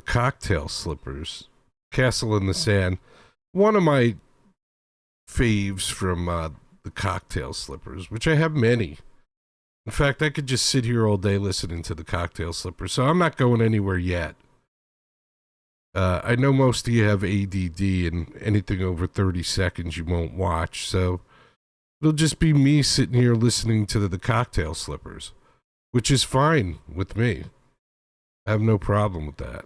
Cocktail Slippers. Castle in the Sand. One of my faves from the Cocktail Slippers, which I have many. In fact, I could just sit here all day listening to the Cocktail Slippers, so I'm not going anywhere yet. I know most of you have ADD and anything over 30 seconds you won't watch, so it'll just be me sitting here listening to the Cocktail Slippers, which is fine with me. I have no problem with that.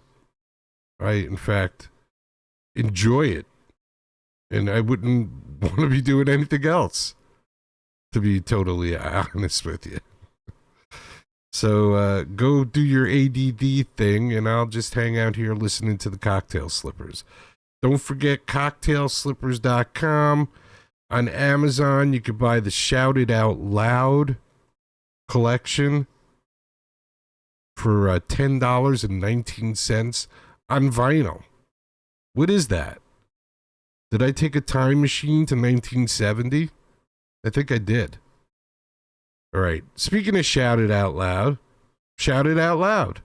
I, in fact, enjoy it. And I wouldn't want to be doing anything else, to be totally honest with you. So go do your ADD thing, and I'll just hang out here listening to the Cocktail Slippers. Don't forget cocktailslippers.com. On Amazon, you could buy the Shout It Out Loud collection for $10.19 on vinyl. What is that? Did I take a time machine to 1970? I think I did. All right. Speaking of Shout It Out Loud, shout it out loud.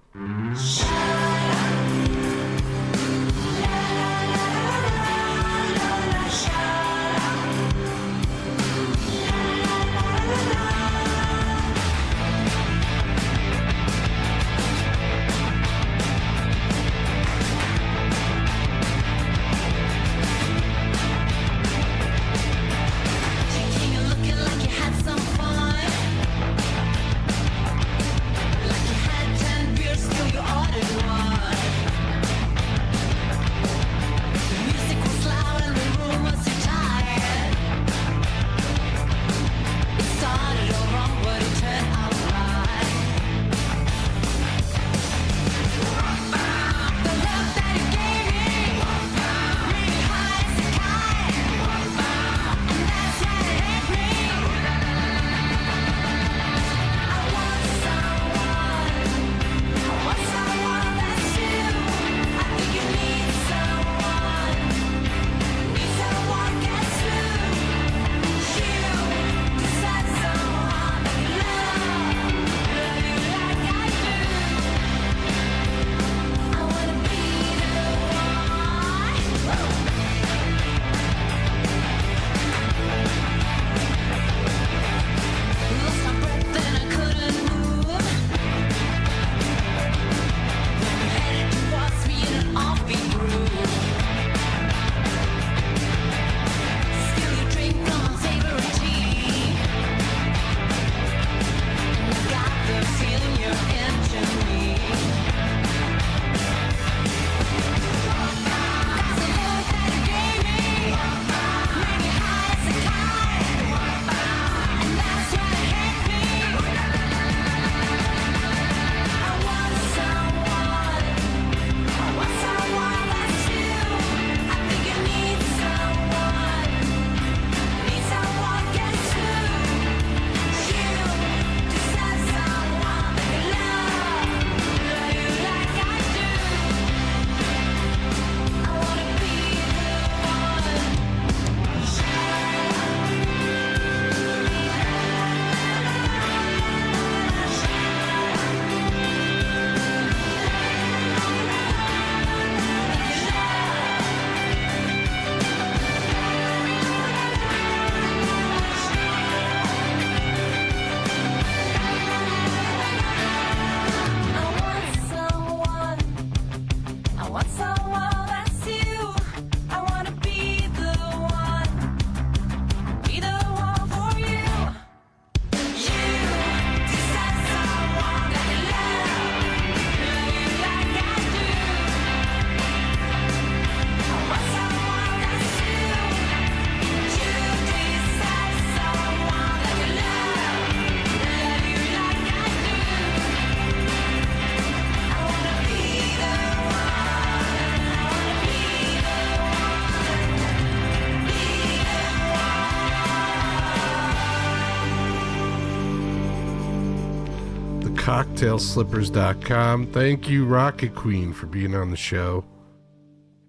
cocktailslippers.com. Thank you, Rocket Queen, for being on the show.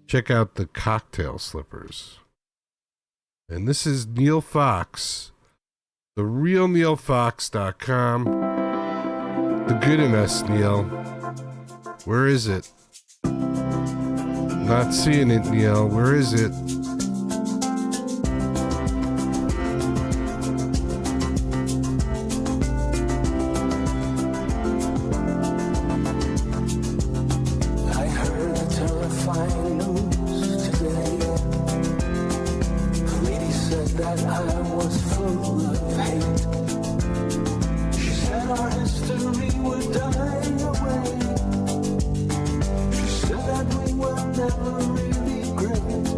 Check out the Cocktail Slippers. And this is Neil Fox, therealneilfox.com. The good in us, Neil. Where is it? Not seeing it, Neil. Where is it? I heard the terrifying news today. The lady said that I was full of hate. She said our history would die away. She said that we were never really great.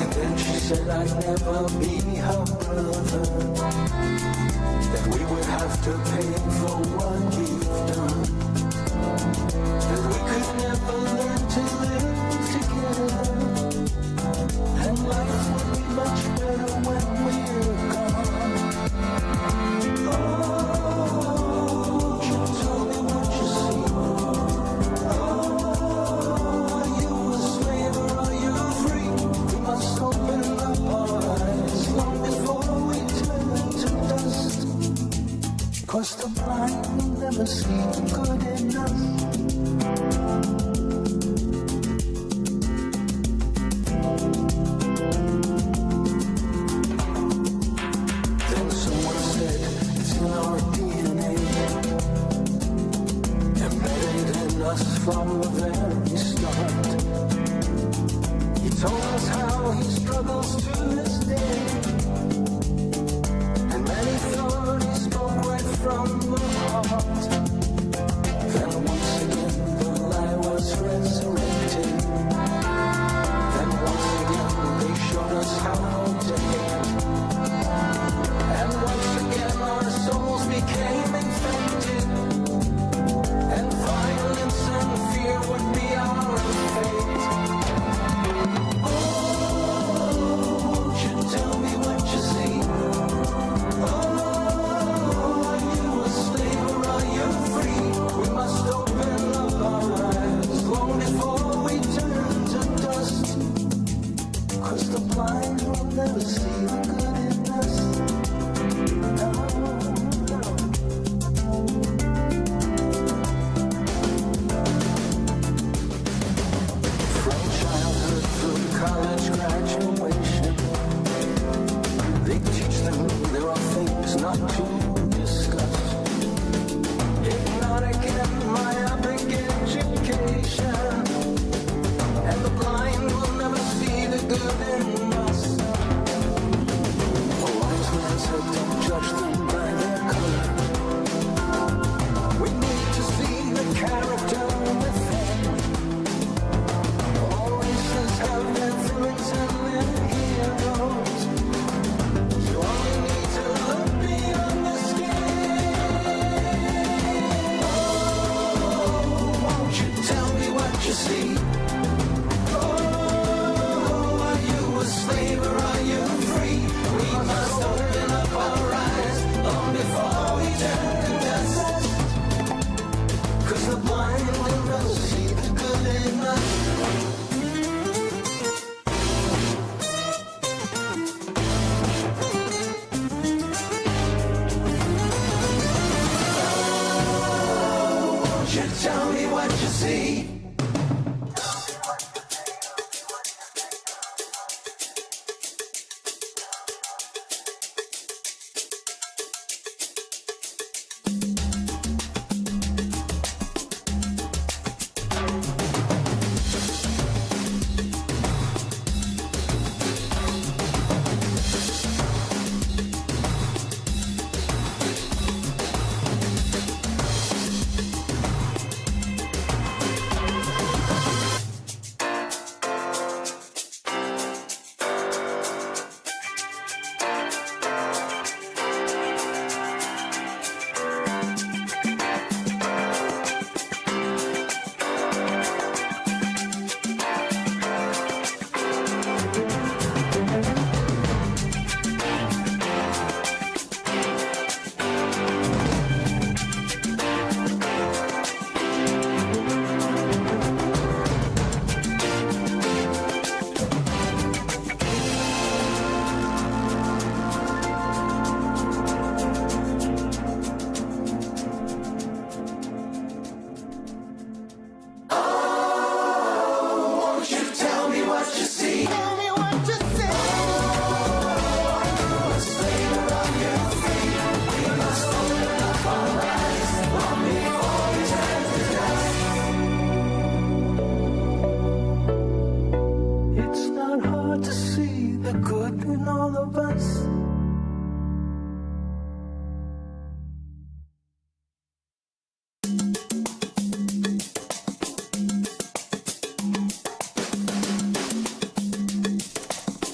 And then she said I'd never be her brother. That we would have to pay for what we've done. That we could never learn to live together. And life would be much better when we're gone. Oh, you tell me what you see. Oh, are you a slave or are you free? We must open up our eyes long before we turn to dust. 'Cause the blind will never see the good in us. Then someone said it's in our DNA, embedded in us from the very start. He told us how he struggles to this day, and many thought he spoke right from the heart. Then once again the lie was resurrected. Then once again they showed us how to hate. And once again our souls became infected. And violence and fear would be our fate. Oh, won't you tell me what you see? Oh, are you a slave or are you free? We must open up our eyes long before we turn to dust. 'Cause the blind will never see the good in us. No, no. From childhood through college graduation, they teach them there are things not to discuss. Hypnotic and myopic education, and the blind will never see the good in us. A wise man said don't judge them by their color. We need to see the character within. All races have their villains and their heroes. You only need to look beyond the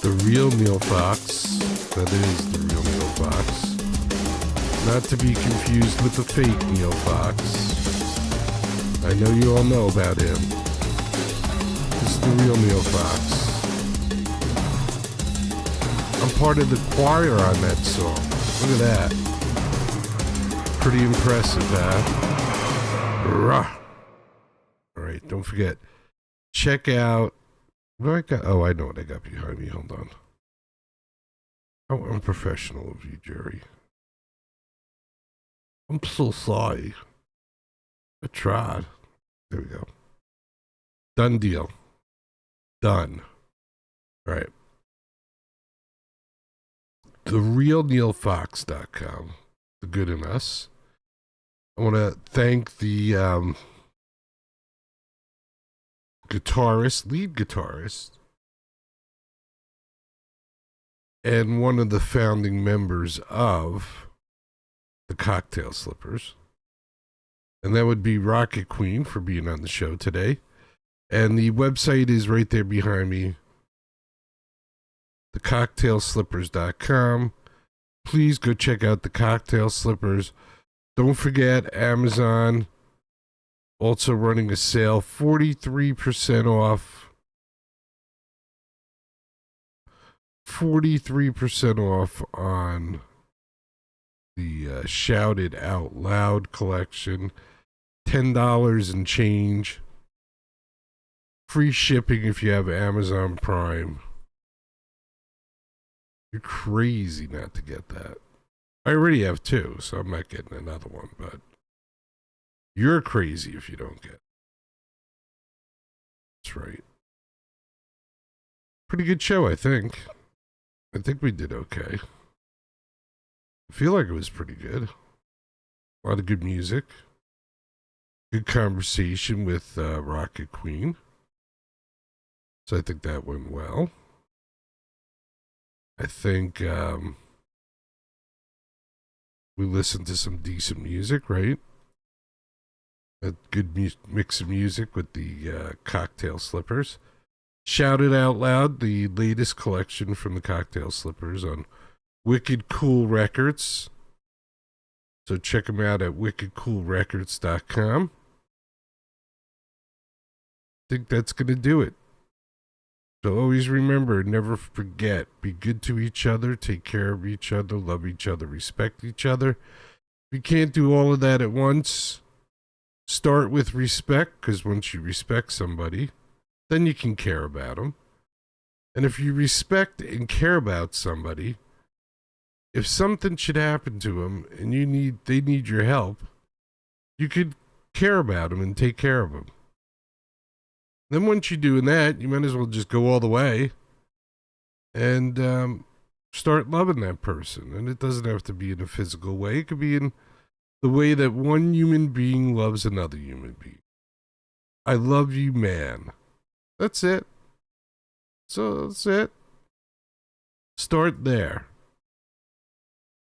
The real Neil Fox. That is the real Neil Fox. Not to be confused with the fake Neil Fox. I know you all know about him. This is the real Neil Fox. I'm part of the choir on that song. Look at that. Pretty impressive, huh? Rah. All right, don't forget. Check out. What do I got? Oh, I know what I got behind me. Hold on. How unprofessional of you, Jerry. I'm so sorry. I tried. There we go. Done deal. Done. All right. TheRealNeilFox.com. The good in us. I want to thank the lead guitarist, and one of the founding members of the Cocktail Slippers. And that would be Rocket Queen for being on the show today. And the website is right there behind me. TheCocktailSlippers.com. Please go check out the Cocktail Slippers. Don't forget Amazon also running a sale, 43% off. 43% off on the Shout It Out Loud collection. $10 and change. Free shipping if you have Amazon Prime. You're crazy not to get that. I already have two, so I'm not getting another one, but you're crazy if you don't get it. That's right. Pretty good show, I think. I think we did okay. I feel like it was pretty good. A lot of good music. Good conversation with Rocket Queen. So I think that went well. I think we listened to some decent music, right? A good mix of music with the Cocktail Slippers. Shout It Out Loud, the latest collection from the Cocktail Slippers on Wicked Cool Records. So check them out at wickedcoolrecords.com. I think that's going to do it. So always remember, never forget, be good to each other, take care of each other, love each other, respect each other. If you can't do all of that at once, start with respect, because once you respect somebody, then you can care about them. And if you respect and care about somebody, if something should happen to them and they need your help, you could care about them and take care of them. Then once you're doing that, you might as well just go all the way and start loving that person. And it doesn't have to be in a physical way. It could be in the way that one human being loves another human being. I love you, man. That's it. So that's it. Start there.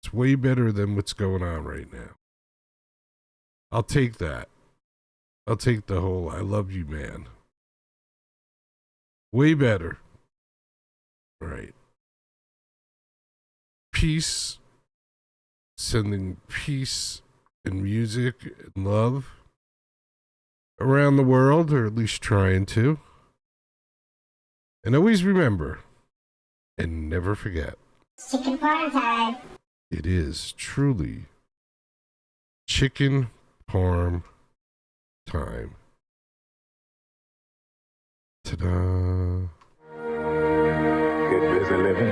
It's way better than what's going on right now. I'll take that. I'll take the whole I love you, man. Way better. Right. Peace. Sending peace and music and love around the world, or at least trying to. And always remember and never forget. Chicken parm time. It is truly chicken parm time. Ta-da. Get busy living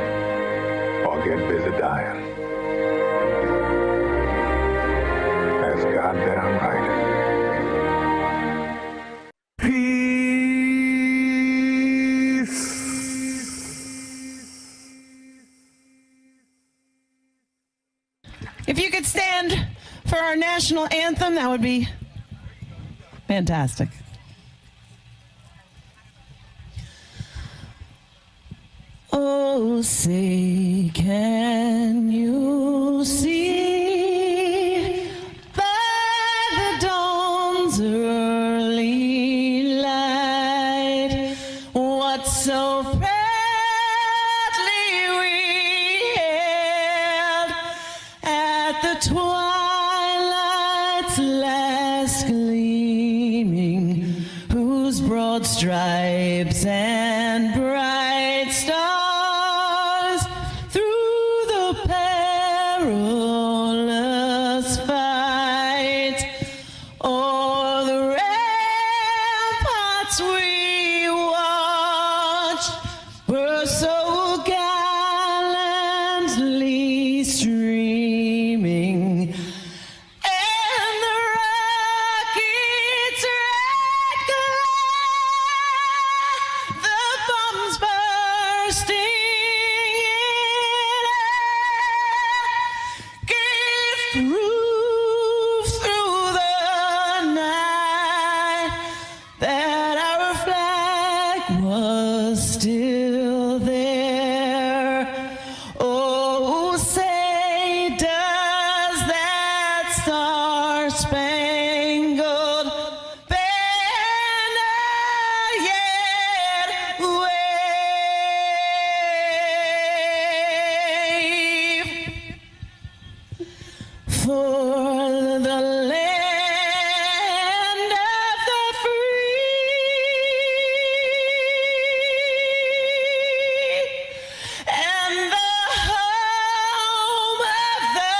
or get busy dying. That's goddamn right. Peace. If you could stand for our national anthem, that would be fantastic. Oh, say, can you see by the dawn's early light what so proudly stripes and bright stars through the perilous fight. O'er the ramparts we watched were so gallantly streaming, and the rockets' red glare, the bombs bursting in air, gave proof through the night that our flag was still there. Oh, say does that star-spangled banner yet wave for the land of the free and the home of the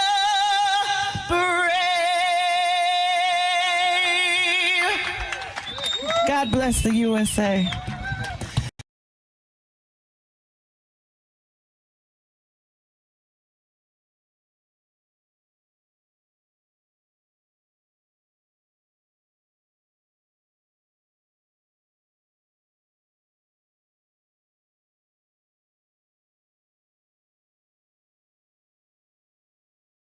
brave? God bless the USA.